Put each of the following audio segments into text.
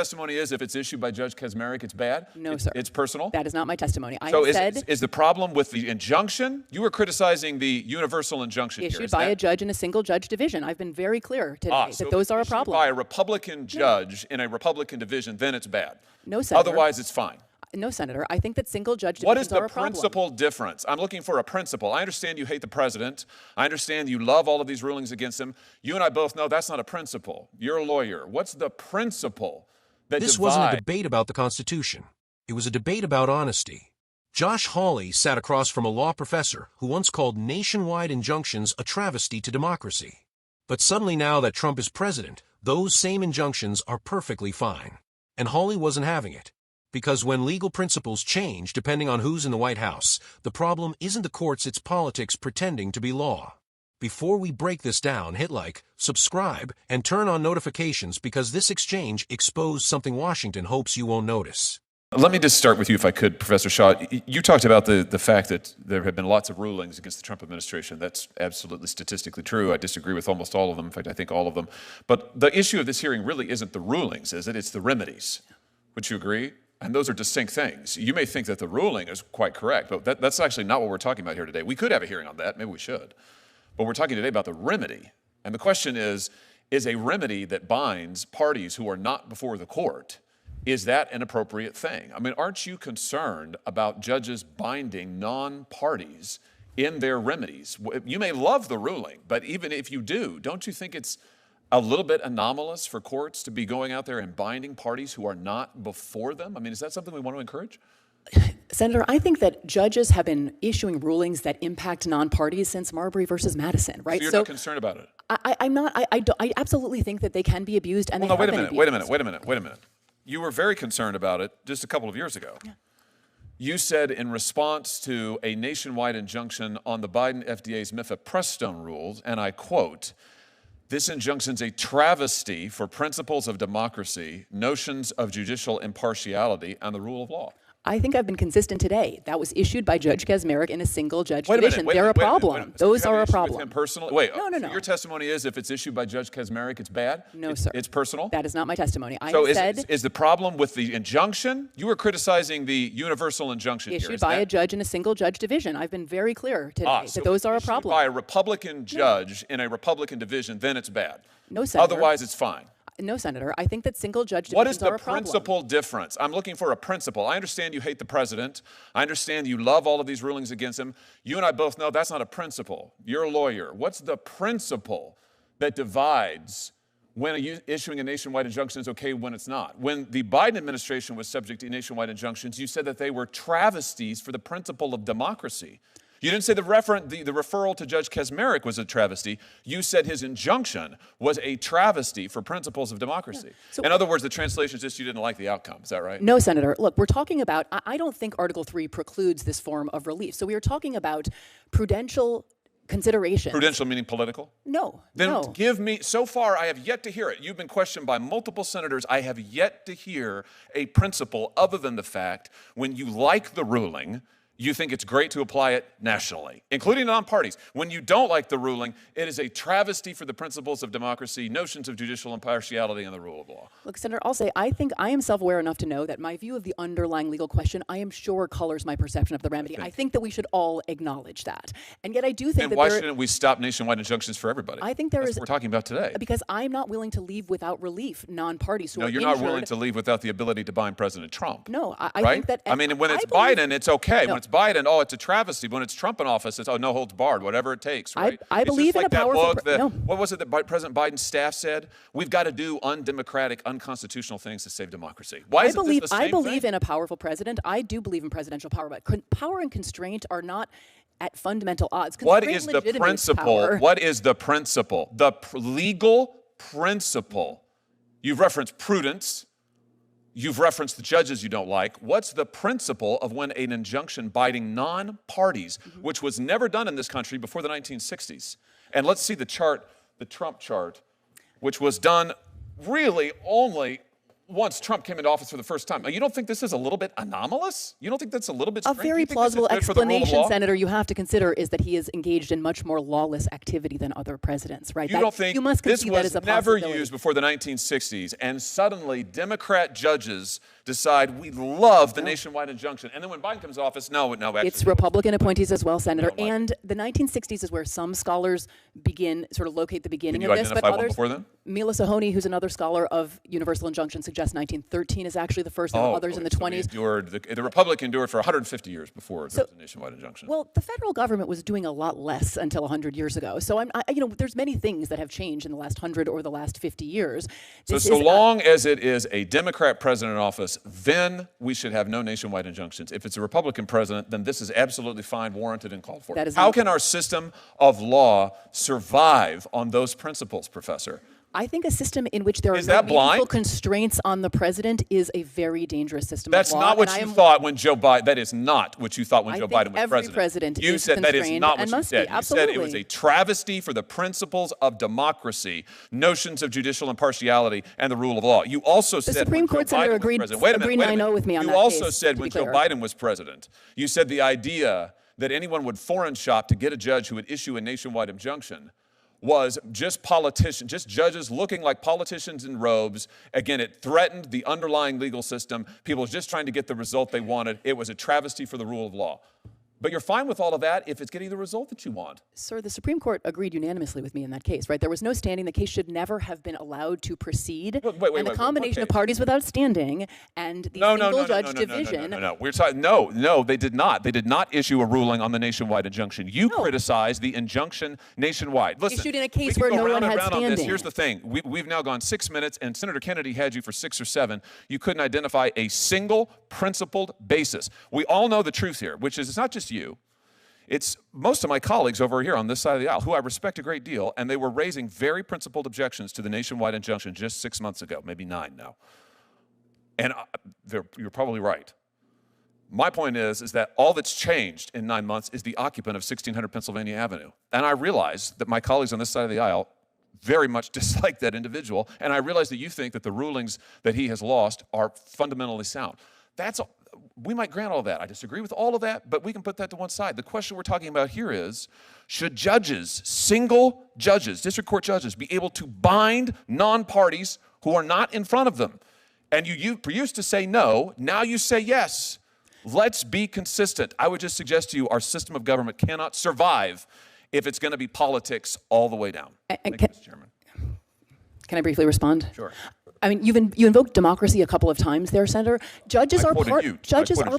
Testimony is if it's issued by Judge Kaczmarek, it's bad? No, sir. It's personal? That is not my testimony. Is the problem with the injunction? You were criticizing the universal injunction issued by a judge in a single judge division. I've been very clear today so that those are a issued problem. by a Republican judge in a Republican division, then it's bad. No, Senator. Otherwise, it's fine. No, Senator. I think that single judge What is divisions are the a problem. principal difference? I'm looking for a principle. I understand you hate the president. I understand you love all of these rulings against him. You and I both know that's not a principle. You're a lawyer. What's the principle that This wasn't a debate about the Constitution. It was a debate about honesty. Josh Hawley sat across from a law professor who once called nationwide injunctions a travesty to democracy. But suddenly now that Trump is president, those same injunctions are perfectly fine. And Hawley wasn't having it. Because when legal principles change depending on who's in the White House, the problem isn't the courts, it's politics pretending to be law. Before we break this down, hit like, subscribe, and turn on notifications because this exchange exposed something Washington hopes you won't notice. Let me just start with you, if I could, Professor Shaw. You talked about the fact that there have been lots of rulings against the Trump administration. That's absolutely statistically true. I disagree with almost all of them. In fact, I think all of them. But the issue of this hearing really isn't the rulings, is it? It's the remedies. Would you agree? And those are distinct things. You may think that the ruling is quite correct, but that's actually not what we're talking about here today. We could have a hearing on that. Maybe we should. But we're talking today about the remedy. And the question is a remedy that binds parties who are not before the court, is that an appropriate thing? I mean, aren't you concerned about judges binding non-parties in their remedies? You may love the ruling, but even if you do, don't you think it's a little bit anomalous for courts to be going out there and binding parties who are not before them? I mean, is that something we want to encourage? Senator, I think that judges have been issuing rulings that impact non-parties since Marbury versus Madison, right? So you're not concerned about it? I'm not. I absolutely think that they can be abused, and wait a minute. You were very concerned about it just a couple of years ago. Yeah. You said in response to a nationwide injunction on the Biden FDA's mifepristone rules, and I quote, "This injunction's a travesty for principles of democracy, notions of judicial impartiality, and the rule of law." I think I've been consistent today. That was issued by Judge Kaczmarek in a single judge division. They're a problem. Those are a problem. With him personally? Wait, no. Your testimony is if it's issued by Judge Kaczmarek, it's bad? No, sir. It's personal? That is not my testimony. Is the problem with the injunction? You were criticizing the universal injunction issued by a judge in a single judge division. I've been very clear today that those are a problem. By a Republican judge in a Republican division, then it's bad. No, Senator. Otherwise, it's fine. No, Senator. I think that single judge divisions are a problem. What is the principal difference? I'm looking for a principle. I understand you hate the president. I understand you love all of these rulings against him. You and I both know that's not a principle. You're a lawyer. What's the principle that divides when issuing a nationwide injunction is okay when it's not? When the Biden administration was subject to nationwide injunctions, you said that they were travesties for the principle of democracy. You didn't say the referral to Judge Kaczmarek was a travesty. You said his injunction was a travesty for principles of democracy. Yeah. So, in other words, the translation is just you didn't like the outcome. Is that right? No, Senator. Look, we're talking about, I don't think Article 3 precludes this form of relief. So we are talking about prudential consideration. Prudential meaning political? No. Then give me, so far I have yet to hear it. You've been questioned by multiple senators. I have yet to hear a principle other than the fact when you like the ruling, you think it's great to apply it nationally, including non-parties. When you don't like the ruling, it is a travesty for the principles of democracy, notions of judicial impartiality, and the rule of law. Look, Senator, I'll say I think I am self-aware enough to know that my view of the underlying legal question, I am sure, colors my perception of the remedy. I think that we should all acknowledge that. And yet I do think that why shouldn't we stop nationwide injunctions for everybody? I think that's what we're talking about today. Because I'm not willing to leave without relief non-parties who are injured. No, you're not willing to leave without the ability to bind President Trump. No, I right? think that... I mean, when it's Biden, it's okay. No. When it's Biden, oh, it's a travesty. When it's Trump in office, it's no holds barred, whatever it takes, right? I believe in a powerful... What was it that President Biden's staff said? We've got to do undemocratic, unconstitutional things to save democracy. Why is this the same I believe thing? in a powerful president. I do believe in presidential power, but power and constraint are not at fundamental odds. What is the principle? Power. What is the principle? The legal principle. You've referenced prudence. You've referenced the judges you don't like. What's the principle of when an injunction binding non-parties, which was never done in this country before the 1960s? And let's see the chart, the Trump chart, which was done really only once Trump came into office for the first time. You don't think this is a little bit anomalous? You don't think that's a little bit A strange? Do very you think this is plausible good for the rule of explanation, law? Senator, you have to consider is that he is engaged in much more lawless activity than other presidents, right? You don't think you must this concede that was is a never possibility. used before the 1960s, and suddenly Democrat judges decide we love the nationwide injunction, and then when Biden comes to office, no, actually. It's Republican appointees as well, Senator. don't like And the 1960s is where some scholars sort of locate the beginning Can of you this, but identify one others. before then? Mila Sohoni, who's another scholar of universal injunction, suggests 1913 is actually the first. There were others in the 20s. The Republic endured for 150 years before there was a nationwide injunction. Well, the federal government was doing a lot less until 100 years ago. So there's many things that have changed in the last 100 or the last 50 years. So long as it is a Democrat president in office, then we should have no nationwide injunctions. If it's a Republican president, then this is absolutely fine, warranted, and called for. How can our system of law survive on those principles, Professor? I think a system in which there are Is no that meaningful blind? constraints on the president is a very dangerous system That's of law. not what you thought when Joe Biden. That is not what you thought when Joe think Biden was every president. president You is said that is constrained not what and you must be, said. You said it was absolutely. a travesty for the principles of democracy, notions of judicial impartiality, and the rule of law. You also said Supreme when Joe Court, Senator, Biden agreed- was president. Wait a minute, agreed wait a 9-0 minute. with me on you that also case, said to when be Joe clear. Biden was president, you said the idea that anyone would foreign shop to get a judge who would issue a nationwide injunction was just politicians, just judges looking like politicians in robes. Again, it threatened the underlying legal system. People were just trying to get the result they wanted. It was a travesty for the rule of law. But you're fine with all of that if it's getting the result that you want. Sir, the Supreme Court agreed unanimously with me in that case, right? There was no standing. The case should never have been allowed to proceed. Wait, and the what combination of case? parties without standing and the single judge division. No. We're talking. No, they did not. They did not issue a ruling on the nationwide injunction. You criticized the injunction nationwide. Listen, Issued in a case we can where go no round one and had round on this. standing. Here's the thing. We've now gone 6 minutes, and Senator Kennedy had you for 6 or 7. You couldn't identify a single principled basis. We all know the truth here, which is it's not just you. It's most of my colleagues over here on this side of the aisle, who I respect a great deal, and they were raising very principled objections to the nationwide injunction just 6 months ago, maybe 9 now. And you're probably right. My point is that all that's changed in 9 months is the occupant of 1600 Pennsylvania Avenue. And I realize that my colleagues on this side of the aisle very much dislike that individual, and I realize that you think that the rulings that he has lost are fundamentally sound. We might grant all that. I disagree with all of that, but we can put that to one side. The question we're talking about here is, should judges, single judges, district court judges, be able to bind non-parties who are not in front of them? And you used to say no, now you say yes. Let's be consistent. I would just suggest to you our system of government cannot survive if it's going to be politics all the way down. Thank you, Mr. Chairman. Can I briefly respond? Sure. I mean, you invoked democracy a couple of times there, Senator. Judges are part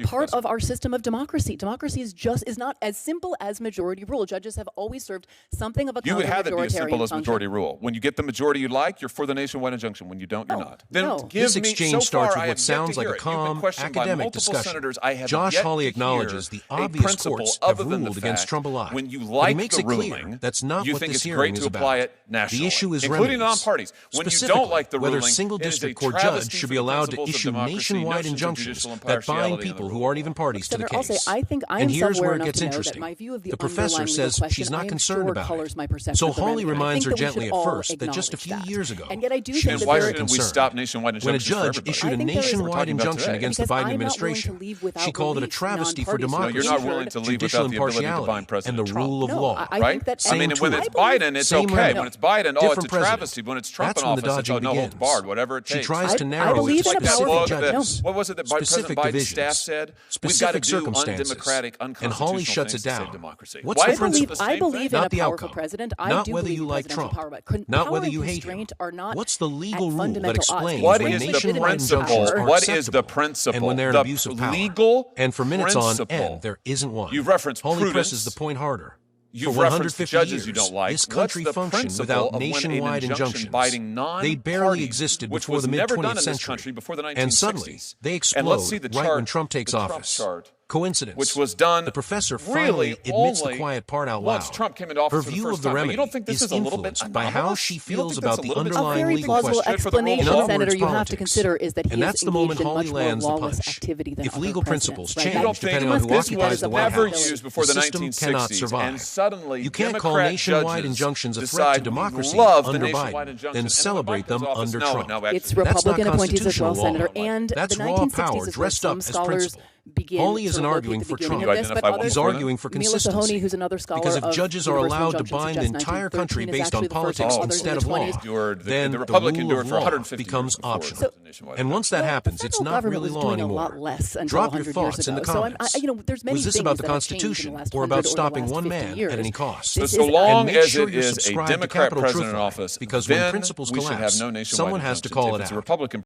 Professor. of our system of democracy. Democracy is not as simple as majority rule. Judges have always served something of a You would have it be as simple as function. majority rule. When you get the majority you like, you're for the nationwide injunction. When you don't, you're not. Then no. give This me, exchange so starts far, with I what have yet sounds to like hear a it. You've been calm, questioned by academic multiple discussion. senators. I have Josh yet Hawley to acknowledges hear the a obvious principle courts have other than the ruled against fact Trump alive. when you But like he makes the it clear ruling, that's not you what think this it's hearing great is to apply about. it nationally, The issue is including remedies. non-parties. When you Specifically, don't like the whether ruling, single it is district a court judge travesty should for be the allowed to principles of issue democracy, nationwide notions of injunctions judicial that bind impartiality, and people the who rule aren't of even law. parties to the Senator, I'll case. say, I think I And am here's self-aware where it enough gets to know that interesting. my view of the professor underlying legal says question, she's not I am concerned sure about colors it. my perception So of the Hawley remedy. I reminds think her that we gently should at all first that just a acknowledge few that. years ago, And yet I do she think was that Why there very are shouldn't we concerned. stop nationwide When a injunctions for judge everybody? issued a I think there is- nationwide We're talking about injunction today. against the Because Biden I'm not willing to administration, leave without she called it a relief travesty for non-parties. No, democracy, you're not willing to leave judicial without the ability to impartiality, bind President and the Trump. rule of No, law. I Right? think that I mean, Same when tool. it's Biden, it's Same okay. remedy. When it's Biden, oh, it's a Different president. travesty. When it's Trump That's in when the office, it's, dodging oh, no, holds begins. barred, whatever it She takes. tries to I narrow believe it to in a Like that specific powerful book that, judges, what was it that specific President Biden's divisions, staff said? We've got to specific do circumstances. undemocratic, And unconstitutional Hawley shuts things it to save down. democracy. What's Why the isn't this principle? the I same believe thing? in Not a the powerful outcome. president. I Not do whether believe you like presidential Trump. power, but Not power whether and you hate constraint him. are not What's the legal at rule that fundamental odds. explains What when is the nationwide principle? injunctions are What is the acceptable principle? and when they're an The abuse of power? legal and for minutes principle. on end, there isn't one. You've referenced Hawley prudence. presses the point harder. You've For referenced 150 judges years, you don't like. this What's country the functioned principle without of when an nationwide injunction injunctions. binding They barely non-parties, existed which before was the never mid-20th done in this century. country before the 1960s. And suddenly, they And let's see explode the right chart, when Trump takes the Trump office. chart. Coincidence. which was done The professor really finally admits the only quiet part out once loud. Trump came into office Her for the view first of the time. But remedy you don't think this is a little bit influenced by how anomalous? she You don't feels think that's about a the little bit A underlying very legal plausible question. explanation, In other Senator, words, you have to politics. consider is that he And is that's the moment engaged in Hawley much more lands the lawless punch. activity than If other legal principles presidents, right? change You don't think depending on who must occupies this the was White ever House, used before the system 1960s, cannot survive. and suddenly You can't call Democrat nationwide judges injunctions a threat to decide, democracy we love the under nationwide Biden, injunction, then and when celebrate Biden them comes to office, under no, Trump. no, actually, It's That's not Republican appointees as well, constitutional law. Senator. And That's the raw 1960s power is where dressed some up as scholars principle. begin Hawley to isn't locate arguing the for beginning Trump. of this, but identify one others, He's before then? arguing for Mila consistency. Sahoni, who's another scholar Because if of judges are universal allowed to injunctions, bind the suggests entire country 1913 is based on actually the first politics one, others instead in of the law, 20s. then the the Republican rule endured of for law 150 becomes years before optional. the nationwide And once that Well, happens, the it's federal not government really was law doing anymore. a lot less until Drop your 100 years thoughts in the ago. So comments. there's many Was this things about the that have changed in the Constitution last or 100 about the stopping last one 50 man years. at any cost? So, This so is- long And make as sure it you're is a subscribed to Democrat Capitol president in Truthline, office, because when then principles we should have collapse, no nationwide someone has to injunctions. call If it it's a out. Republican